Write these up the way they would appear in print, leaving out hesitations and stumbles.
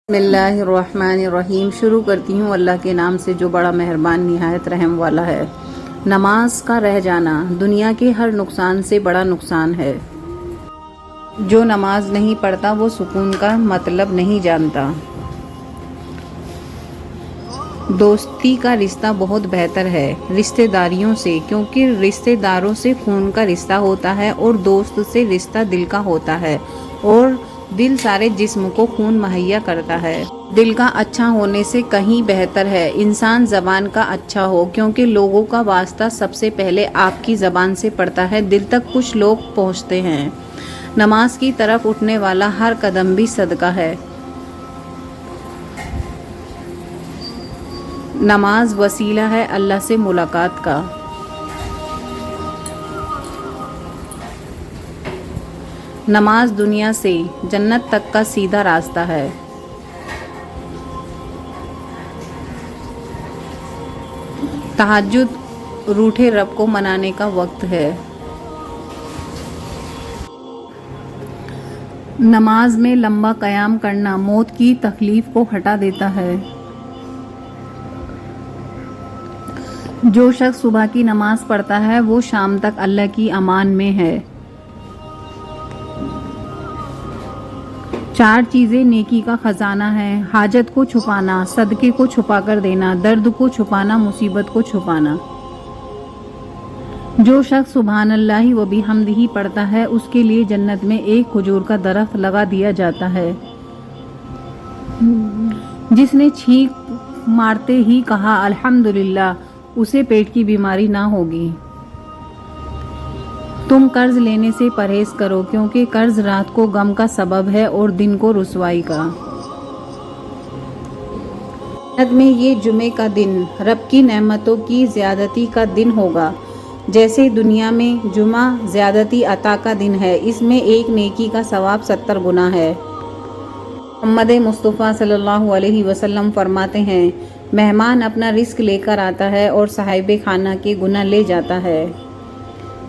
بسم اللہ الرحمن الرحیم۔ شروع کرتی ہوں اللہ کے نام سے جو بڑا مہربان نہایت رحم والا ہے۔ نماز کا رہ جانا دنیا کے ہر نقصان سے بڑا نقصان ہے۔ جو نماز نہیں پڑھتا وہ سکون کا مطلب نہیں جانتا۔ دوستی کا رشتہ بہت بہتر ہے رشتہ داریوں سے، کیونکہ رشتہ داروں سے خون کا رشتہ ہوتا ہے اور دوست سے رشتہ دل کا ہوتا ہے، اور دل سارے جسم کو خون مہیا کرتا ہے۔ دل کا اچھا ہونے سے کہیں بہتر ہے انسان زبان کا اچھا ہو، کیونکہ لوگوں کا واسطہ سب سے پہلے آپ کی زبان سے پڑتا ہے، دل تک کچھ لوگ پہنچتے ہیں۔ نماز کی طرف اٹھنے والا ہر قدم بھی صدقہ ہے۔ نماز وسیلہ ہے اللہ سے ملاقات کا۔ نماز دنیا سے جنت تک کا سیدھا راستہ ہے۔ تہجد روٹھے رب کو منانے کا وقت ہے۔ نماز میں لمبا قیام کرنا موت کی تکلیف کو ہٹا دیتا ہے۔ جو شخص صبح کی نماز پڑھتا ہے وہ شام تک اللہ کی امان میں ہے۔ 4 چیزیں نیکی کا خزانہ ہیں: حاجت کو چھپانا، صدقے کو چھپا کر دینا، درد کو چھپانا، مصیبت کو چھپانا۔ جو شخص سبحان اللہ و بحمدہ پڑھتا ہے اس کے لیے جنت میں ایک کھجور کا درخت لگا دیا جاتا ہے۔ جس نے چھینک مارتے ہی کہا الحمدللہ اسے پیٹ کی بیماری نہ ہوگی۔ تم قرض لینے سے پرہیز کرو، کیونکہ قرض رات کو غم کا سبب ہے اور دن کو رسوائی کا۔ جنت میں یہ جمعے کا دن رب کی نعمتوں کی زیادتی کا دن ہوگا۔ جیسے دنیا میں جمعہ زیادتی عطا کا دن ہے، اس میں ایک نیکی کا ثواب 70 گنا ہے۔ محمد مصطفیٰ صلی اللہ علیہ وسلم فرماتے ہیں، مہمان اپنا رزق لے کر آتا ہے اور صاحب خانہ کے گناہ لے جاتا ہے۔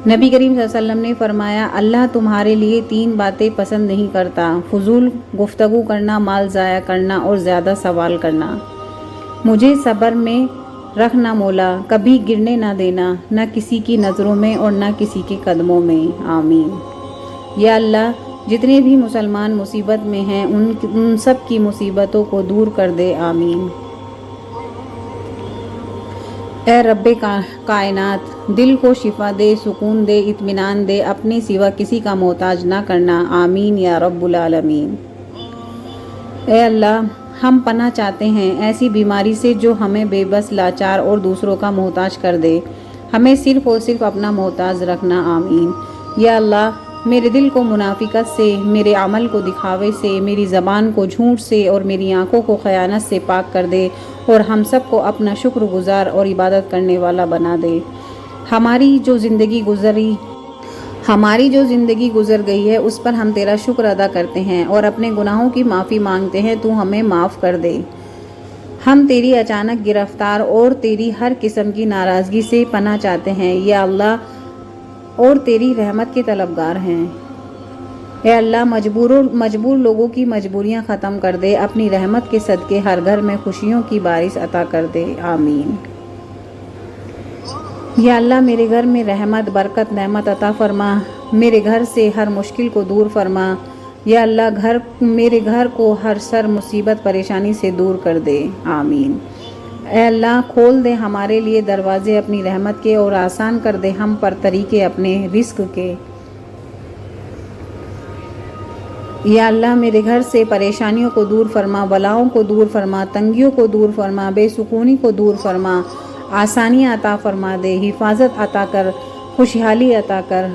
نبی کریم صلی اللہ علیہ وسلم نے فرمایا، اللہ تمہارے لیے 3 باتیں پسند نہیں کرتا: فضول گفتگو کرنا، مال ضائع کرنا اور زیادہ سوال کرنا۔ مجھے صبر میں رکھنا مولا، کبھی گرنے نہ دینا، نہ کسی کی نظروں میں اور نہ کسی کے قدموں میں، آمین۔ یا اللہ جتنے بھی مسلمان مصیبت میں ہیں ان سب کی مصیبتوں کو دور کر دے، آمین۔ اے رب کائنات دل کو شفا دے، سکون دے، اطمینان دے، اپنے سوا کسی کا محتاج نہ کرنا، آمین یا رب العالمین۔ اے اللہ ہم پناہ چاہتے ہیں ایسی بیماری سے جو ہمیں بے بس، لاچار اور دوسروں کا محتاج کر دے، ہمیں صرف اور صرف اپنا محتاج رکھنا، آمین۔ یا اللہ میرے دل کو منافقت سے، میرے عمل کو دکھاوے سے، میری زبان کو جھوٹ سے اور میری آنکھوں کو خیانت سے پاک کر دے، اور ہم سب کو اپنا شکر گزار اور عبادت کرنے والا بنا دے۔ ہماری جو زندگی گزر گئی ہے اس پر ہم تیرا شکر ادا کرتے ہیں اور اپنے گناہوں کی معافی مانگتے ہیں، تو ہمیں معاف کر دے۔ ہم تیری اچانک گرفتار اور تیری ہر قسم کی ناراضگی سے پناہ چاہتے ہیں یا اللہ، اور تیری رحمت کے طلبگار ہیں۔ اے اللہ مجبور لوگوں کی مجبوریاں ختم کر دے، اپنی رحمت کے صدقے ہر گھر میں خوشیوں کی بارش عطا کر دے، آمین۔ یا اللہ میرے گھر میں رحمت، برکت، نعمت عطا فرما، میرے گھر سے ہر مشکل کو دور فرما۔ یا اللہ میرے گھر کو ہر سر مصیبت پریشانی سے دور کر دے، آمین۔ اے اللہ کھول دے ہمارے لیے دروازے اپنی رحمت کے اور آسان کر دے ہم پر طریقے اپنے رزق کے۔ یا اللہ میرے گھر سے پریشانیوں کو دور فرما، بلاؤں کو دور فرما، تنگیوں کو دور فرما، بے سکونی کو دور فرما، آسانیاں عطا فرما دے، حفاظت عطا کر، خوشحالی عطا کر۔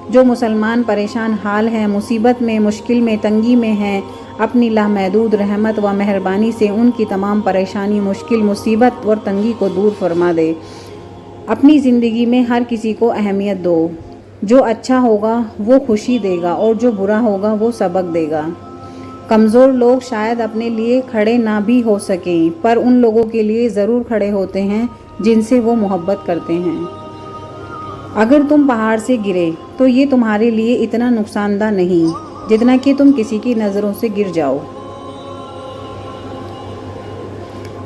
جو مسلمان پریشان حال ہیں، مصیبت میں، مشکل میں، تنگی میں ہیں، اپنی لامحدود رحمت و مہربانی سے ان کی تمام پریشانی، مشکل، مصیبت اور تنگی کو دور فرما دے۔ اپنی زندگی میں ہر کسی کو اہمیت دو، جو اچھا ہوگا وہ خوشی دے گا اور جو برا ہوگا وہ سبق دے گا۔ کمزور لوگ شاید اپنے لیے کھڑے نہ بھی ہو سکیں، پر ان لوگوں کے لیے ضرور کھڑے ہوتے ہیں جن سے وہ محبت کرتے ہیں۔ اگر تم پہاڑ سے گرے تو یہ تمہارے لیے اتنا نقصان دہ نہیں جتنا کہ تم کسی کی نظروں سے گر جاؤ۔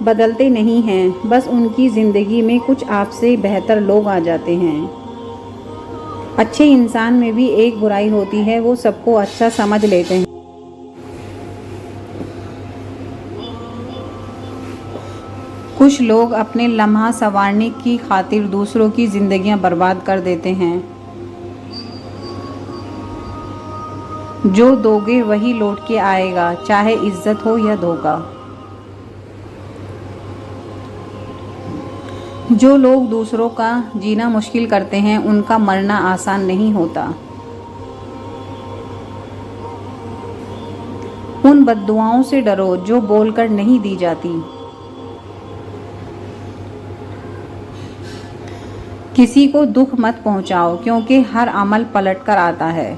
بدلتے نہیں ہیں، بس ان کی زندگی میں کچھ آپ سے بہتر لوگ آ جاتے ہیں۔ اچھے انسان میں بھی ایک برائی ہوتی ہے، وہ سب کو اچھا سمجھ لیتے ہیں۔ کچھ لوگ اپنے لمحہ سنوارنے کی خاطر دوسروں کی زندگیاں برباد کر دیتے ہیں۔ جو دو گے وہی لوٹ کے آئے گا، چاہے عزت ہو یا دھوکہ۔ جو لوگ دوسروں کا جینا مشکل کرتے ہیں، ان کا مرنا آسان نہیں ہوتا۔ ان بد دعاؤں سے ڈرو جو بول کر نہیں دی جاتی۔ کسی کو دکھ مت پہنچاؤ، کیونکہ ہر عمل پلٹ کر آتا ہے۔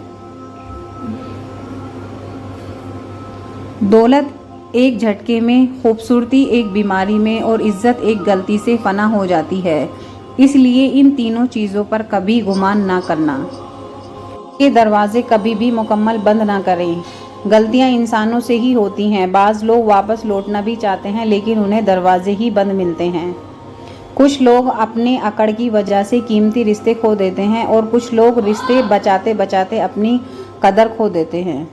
دولت ایک جھٹکے میں، خوبصورتی ایک بیماری میں، اور عزت ایک غلطی سے فنا ہو جاتی ہے۔ اس لیے ان تینوں چیزوں پر کبھی گمان نہ کرنا۔ کے دروازے کبھی بھی مکمل بند نہ کریں۔ غلطیاں انسانوں سے ہی ہوتی ہیں۔ بعض لوگ واپس لوٹنا بھی چاہتے ہیں، لیکن انہیں دروازے ہی بند ملتے ہیں۔ کچھ لوگ اپنے اکڑ کی وجہ سے قیمتی رشتے کھو دیتے ہیں، اور کچھ لوگ رشتے بچاتے بچاتے اپنی قدر کھو دیتے ہیں۔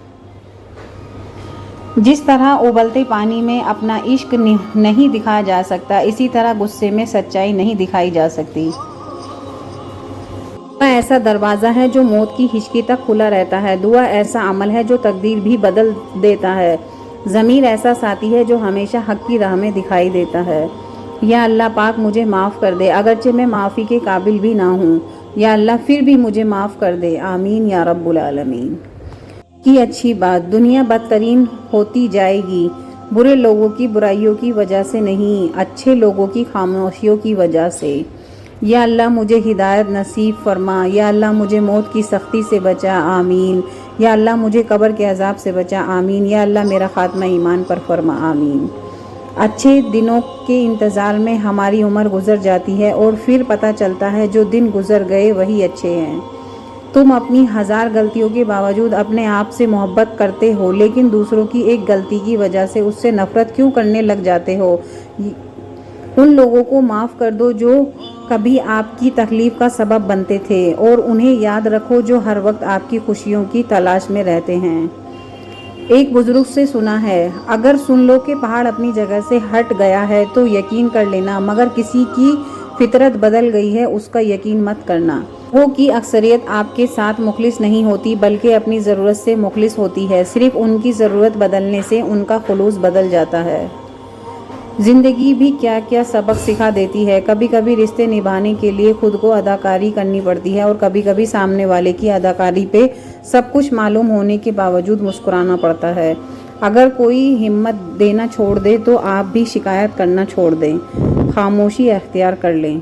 جس طرح ابلتے پانی میں اپنا عشق نہیں دکھایا جا سکتا، اسی طرح غصے میں سچائی نہیں دکھائی جا سکتی۔ دعا ایسا دروازہ ہے جو موت کی ہچکی تک کھلا رہتا ہے۔ دعا ایسا عمل ہے جو تقدیر بھی بدل دیتا ہے۔ ضمیر ایسا ساتھی ہے جو ہمیشہ حق کی راہ میں دکھائی دیتا ہے۔ یا اللہ پاک مجھے معاف کر دے، اگرچہ میں معافی کے قابل بھی نہ ہوں۔ یا اللہ پھر بھی مجھے معاف کر دے، آمین یا رب العالمین۔ کی اچھی بات، دنیا بدترین ہوتی جائے گی، برے لوگوں کی برائیوں کی وجہ سے نہیں، اچھے لوگوں کی خاموشیوں کی وجہ سے۔ یا اللہ مجھے ہدایت نصیب فرما، یا اللہ مجھے موت کی سختی سے بچا، آمین۔ یا اللہ مجھے قبر کے عذاب سے بچا، آمین۔ یا اللہ میرا خاتمہ ایمان پر فرما، آمین۔ اچھے دنوں کے انتظار میں ہماری عمر گزر جاتی ہے، اور پھر پتہ چلتا ہے جو دن گزر گئے وہی اچھے ہیں۔ تم اپنی ہزار غلطیوں کے باوجود اپنے آپ سے محبت کرتے ہو، لیکن دوسروں کی ایک غلطی کی وجہ سے اس سے نفرت کیوں کرنے لگ جاتے ہو؟ ان لوگوں کو معاف کر دو جو کبھی آپ کی تکلیف کا سبب بنتے تھے، اور انہیں یاد رکھو جو ہر وقت آپ کی خوشیوں کی تلاش میں رہتے ہیں۔ ایک بزرگ سے سنا ہے، اگر سن لو کہ پہاڑ اپنی جگہ سے ہٹ گیا ہے تو یقین کر لینا، مگر کسی کی فطرت بدل گئی ہے اس کا یقین مت کرنا۔ لوگوں کی اکثریت آپ کے ساتھ مخلص نہیں ہوتی، بلکہ اپنی ضرورت سے مخلص ہوتی ہے۔ صرف ان کی ضرورت بدلنے سے ان کا خلوص بدل جاتا ہے۔ زندگی بھی کیا کیا سبق سکھا دیتی ہے۔ کبھی کبھی رشتے نبھانے کے لیے خود کو اداکاری کرنی پڑتی ہے، اور کبھی کبھی سامنے والے کی اداکاری پہ سب کچھ معلوم ہونے کے باوجود مسکرانا پڑتا ہے۔ اگر کوئی ہمت دینا چھوڑ دے تو آپ بھی شکایت کرنا چھوڑ دیں، خاموشی اختیار کر لیں۔